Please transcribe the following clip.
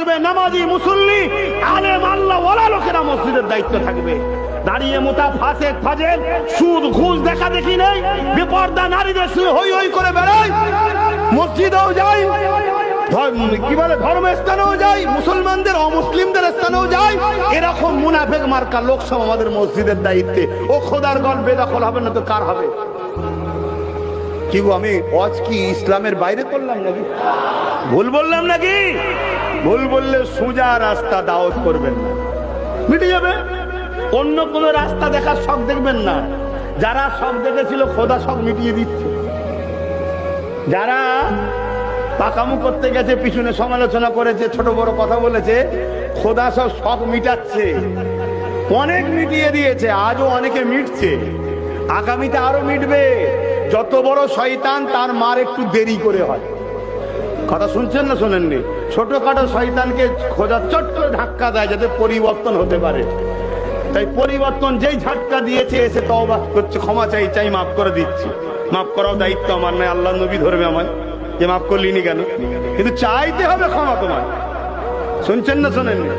থাকবে, নামাজি মুসল্লি আলেম আল্লাহ ওয়ালা লোকেরা মসজিদের দায়িত্ব থাকবে। দাঁড়িয়ে মোতা ফাসেক ফাজেল সুদ ঘুষ দেখা দেখি নেই, বেপর্দা নারীদের শুয়ে হই হই করে বেড়ায়, মসজিদেও যাই, কি বলে ধর্মস্থানেও যাই, মুসলমানদের অমুসলিমদের স্থানেও যাই, এরকম মুনাফেক মার্কা লোক সব আমাদের মসজিদের দায়িত্বে। ও খোদার গল বেদখল হবে না তো কার হবে? কি গো, আমি ওয়াজ কি ইসলামের বাইরে করলাম নাকি? ভুল বললাম নাকি? ভুল বললে সোজা রাস্তা দাওয়াত করবেন না, মিটে যাবে। অন্য কোন রাস্তা দেখার শখ দেখবেন না। যারা শখ দেখেছিল খোদা শখ মিটিয়ে দিচ্ছে। যারা পাকামু করতে গেছে, পিছনে সমালোচনা করেছে, ছোট বড় কথা বলেছে, খোদা সব শখ মিটাচ্ছে, অনেক মিটিয়ে দিয়েছে, আজও অনেকে মিটছে, আগামীতে আরো মিটবে। যত বড় শয়তান তার মার একটু দেরি করে হয়। কথা শুনছেন না শোনেননি? ছোটখাটো শয়তানকে খোদা চট করে ধাক্কা দেয় যাতে পরিবর্তন হতে পারে। তাই পরিবর্তন যেই ঝাটকা দিয়েছে এসে তওবা করছে, ক্ষমা চাই চাই, মাফ করে দিচ্ছি। মাফ করাও দায়িত্ব আমার নয়, আল্লাহ নবী ধরবে আমায় যে মাফ করলিনি কেন, কিন্তু চাইতে হবে ক্ষমা তোমার। শুনছেন না শোনেননি?